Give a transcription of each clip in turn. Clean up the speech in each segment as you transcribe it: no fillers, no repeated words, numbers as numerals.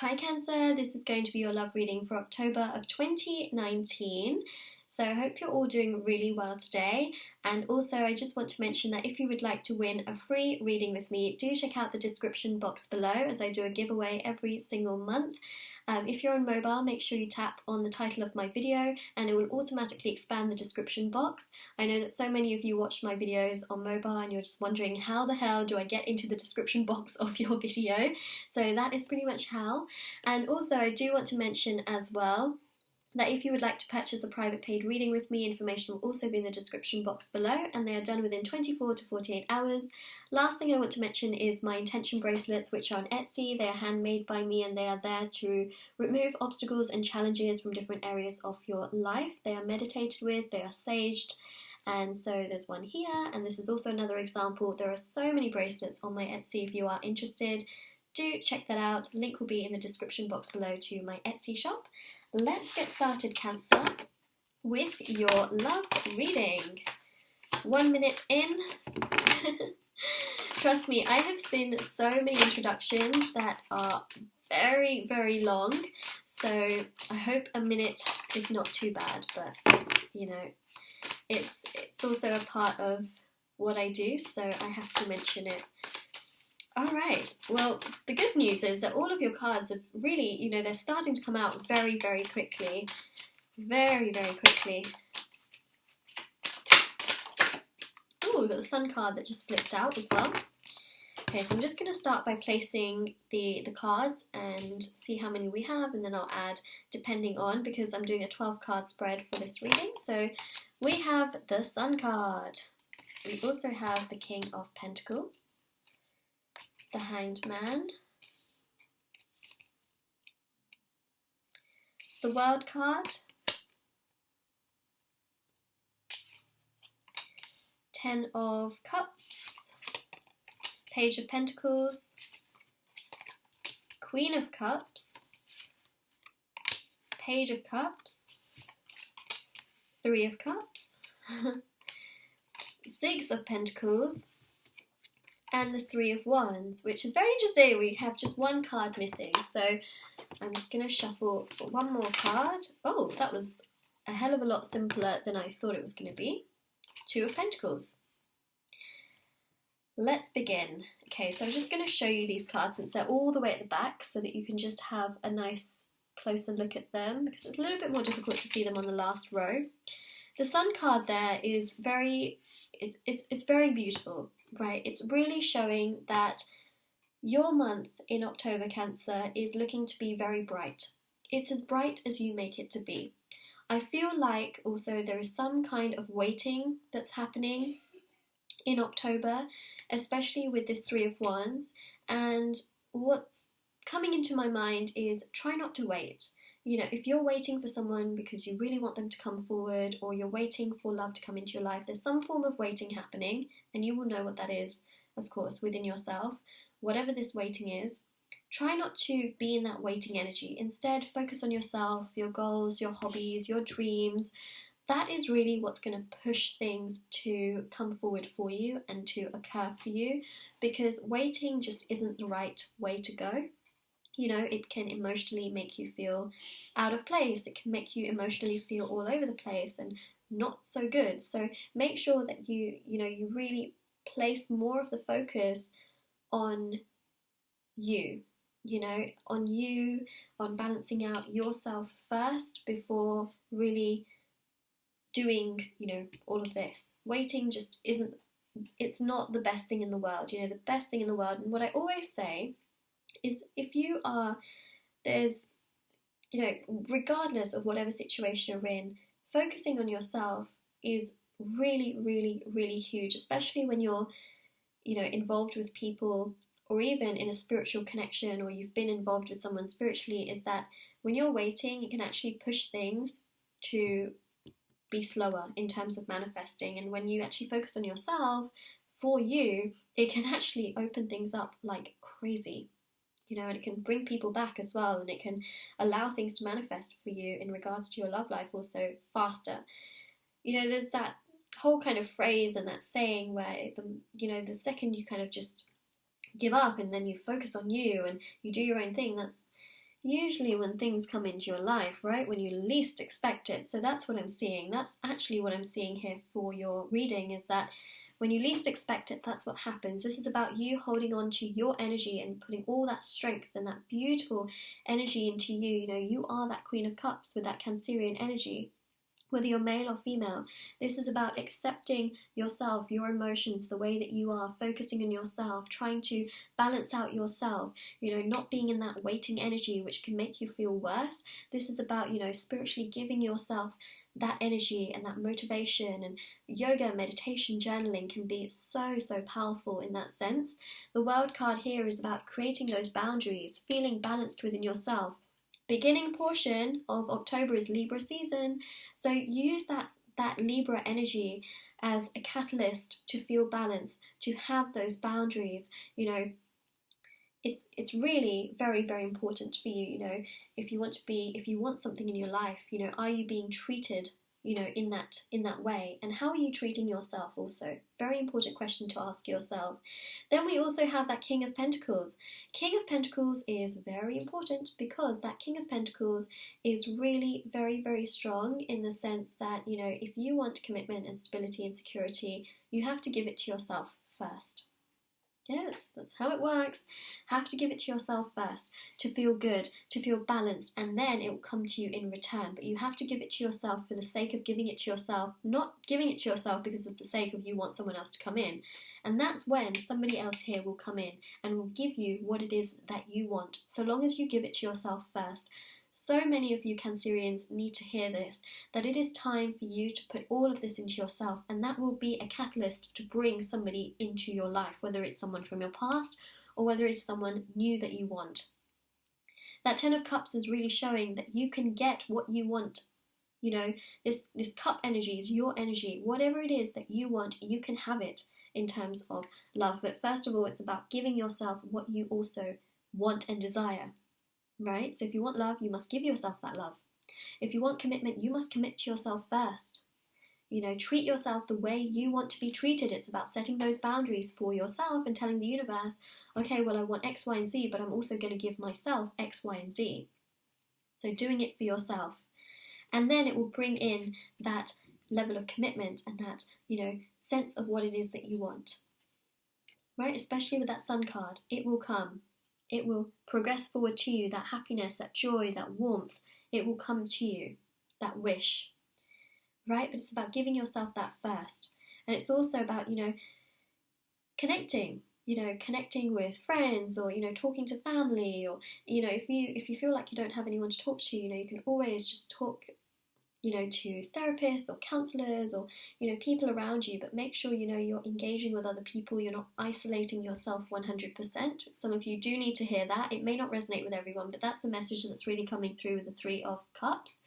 Hi Cancer, this is going to be your love reading for October of 2019. So I hope you're all doing really well today. And also I just want to mention that if you would like to win a free reading with me, do check out the description box below as I do a giveaway every single month. If you're on mobile, make sure you tap on the title of my video and it will automatically expand the description box. I know that so many of you watch my videos on mobile and you're just wondering how the hell do I get into the description box of your video. So that is pretty much how. And also I do want to mention as well that if you would like to purchase a private paid reading with me, information will also be in the description box below and they are done within 24 to 48 hours. Last thing I want to mention is my intention bracelets, which are on Etsy. They are handmade by me and they are there to remove obstacles and challenges from different areas of your life. They are meditated with, they are saged, and so there's one here, and this is also another example. There are so many bracelets on my Etsy if you are interested. Do check that out. Link will be in the description box below to my Etsy shop. Let's get started, Cancer, with your love reading. 1 minute in. Trust me, I have seen so many introductions that are very, very long, so I hope a minute is not too bad, but you know, it's also a part of what I do, so I have to mention it. Alright, well, the good news is that all of your cards have really, they're starting to come out very, very quickly. Very, very quickly. Ooh, we've got the Sun card that just flipped out as well. Okay, so I'm just going to start by placing the cards and see how many we have, and then I'll add depending on, because I'm doing a 12 card spread for this reading. So we have the Sun card. We also have the King of Pentacles, the Hanged Man, the World card, 10 of Cups, Page of Pentacles, Queen of Cups, Page of Cups, 3 of Cups, 6 of Pentacles, and the 3 of Wands, which is very interesting. We have just one card missing, so I'm just going to shuffle for one more card. Oh, that was a hell of a lot simpler than I thought it was going to be. 2 of Pentacles. Let's begin. Okay, so I'm just going to show you these cards since they're all the way at the back so that you can just have a nice closer look at them, because it's a little bit more difficult to see them on the last row. The Sun card there is it's very beautiful, right? It's really showing that your month in October, Cancer, is looking to be very bright. It's as bright as you make it to be. I feel like also there is some kind of waiting that's happening in October, especially with this 3 of Wands, and what's coming into my mind is try not to wait. If you're waiting for someone because you really want them to come forward, or you're waiting for love to come into your life, there's some form of waiting happening, and you will know what that is, of course, within yourself. Whatever this waiting is, try not to be in that waiting energy. Instead, focus on yourself, your goals, your hobbies, your dreams. That is really what's going to push things to come forward for you and to occur for you, because waiting just isn't the right way to go. It can emotionally make you feel out of place. It can make you emotionally feel all over the place and not so good. So make sure that you really place more of the focus on you, on balancing out yourself first before really doing, all of this. Waiting just it's not the best thing in the world. The best thing in the world, and what I always say is, if you are, regardless of whatever situation you're in, focusing on yourself is really, really, really huge, especially when you're, involved with people, or even in a spiritual connection, or you've been involved with someone spiritually, is that when you're waiting, it can actually push things to be slower in terms of manifesting. And when you actually focus on yourself, for you, it can actually open things up like crazy. And it can bring people back as well, and it can allow things to manifest for you in regards to your love life also faster. There's that whole kind of phrase and that saying where, the second you kind of just give up and then you focus on you and you do your own thing, usually when things come into your life, right, when you least expect it. So that's what I'm seeing. That's actually what I'm seeing here for your reading, is that when you least expect it, that's what happens. This is about you holding on to your energy and putting all that strength and that beautiful energy into you. You know, you are that Queen of Cups with that Cancerian energy. Whether you're male or female, this is about accepting yourself, your emotions, the way that you are, focusing on yourself, trying to balance out yourself, you know, not being in that waiting energy, which can make you feel worse. This is about, you know, spiritually giving yourself that energy and that motivation. And yoga, meditation, journaling can be so powerful in that sense. The World card here is about creating those boundaries, feeling balanced within yourself. Beginning portion of October is Libra season, so use that Libra energy as a catalyst to feel balanced, to have those boundaries. You know, it's really very important for you. You know, if you want something in your life, you know, are you being treated, you know, in that way, and how are you treating yourself? Also, very important question to ask yourself. Then we also have that King of Pentacles. King of Pentacles is very important because that King of Pentacles is really very strong in the sense that, you know, if you want commitment and stability and security, you have to give it to yourself first. Yes, that's how it works. Have to give it to yourself first to feel good, to feel balanced, and then it will come to you in return. But you have to give it to yourself for the sake of giving it to yourself, not giving it to yourself because of the sake of you want someone else to come in. And that's when somebody else here will come in and will give you what it is that you want, so long as you give it to yourself first. So many of you Cancerians need to hear this, that it is time for you to put all of this into yourself, and that will be a catalyst to bring somebody into your life, whether it's someone from your past or whether it's someone new that you want. That Ten of Cups is really showing that you can get what you want. You know, this cup energy is your energy. Whatever it is that you want, you can have it in terms of love. But first of all, it's about giving yourself what you also want and desire. Right? So if you want love, you must give yourself that love. If you want commitment, you must commit to yourself first. You know, treat yourself the way you want to be treated. It's about setting those boundaries for yourself and telling the universe, okay, well, I want X, Y, and Z, but I'm also going to give myself X, Y, and Z. So doing it for yourself. And then it will bring in that level of commitment and that, you know, sense of what it is that you want. Right? Especially with that Sun card, it will come. It will progress forward to you, that happiness, that joy, that warmth. It will come to you, that wish, right? But it's about giving yourself that first. And it's also about, you know, connecting with friends, or, you know, talking to family, or, you know, if you feel like you don't have anyone to talk to, you know, you can always just talk, you know, to therapists or counselors or, you know, people around you, but make sure, you know, you're engaging with other people, you're not isolating yourself 100%. Some of you do need to hear that. It may not resonate with everyone, but that's a message that's really coming through with the Three of Cups.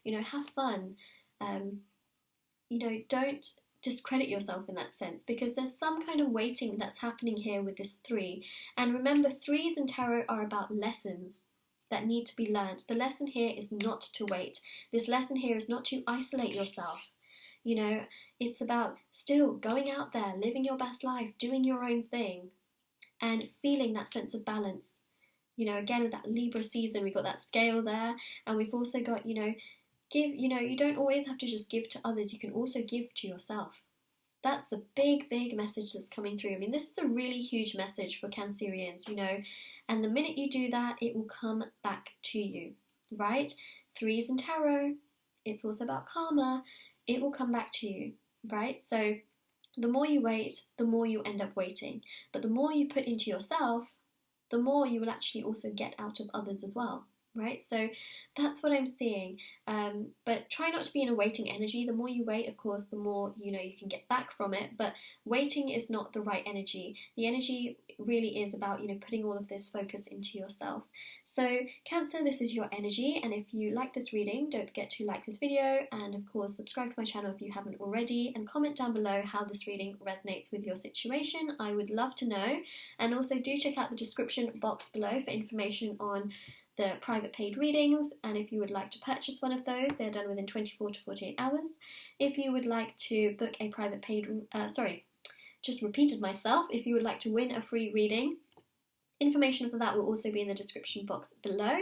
You know, have fun. You know, don't discredit yourself in that sense, because there's some kind of waiting that's happening here with this three. And remember, threes in tarot are about lessons that need to be learned. The lesson here is not to wait. This lesson here is not to isolate yourself. You know, it's about still going out there, living your best life, doing your own thing, and feeling that sense of balance. You know, again, with that Libra season, we've got that scale there, and we've also got, you know, give, you know, you don't always have to just give to others, you can also give to yourself. That's a big message that's coming through. I mean, this is a really huge message for Cancerians, you know, and the minute you do that, it will come back to you, right? Threes in tarot, it's also about karma. It will come back to you, right? So the more you wait, the more you end up waiting. But the more you put into yourself, the more you will actually also get out of others as well. Right, so that's what I'm seeing. But try not to be in a waiting energy. The more you wait, of course, the more, you know, you can get back from it. But waiting is not the right energy. The energy really is about, you know, putting all of this focus into yourself. So Cancer, this is your energy, and if you like this reading, don't forget to like this video, and of course subscribe to my channel if you haven't already, and comment down below how this reading resonates with your situation. I would love to know. And also do check out the description box below for information on the private paid readings, and if you would like to purchase one of those, they're done within 24 to 48 hours. If you would like to book a private paid, just repeated myself, if you would like to win a free reading, Information for that will also be in the description box below.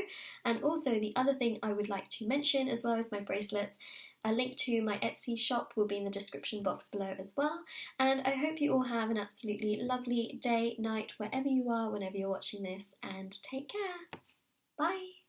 And also the other thing I would like to mention, as well as my bracelets, a link to my Etsy shop will be in the description box below as well. And I hope you all have an absolutely lovely day, night, wherever you are, whenever you're watching this, and take care. Bye!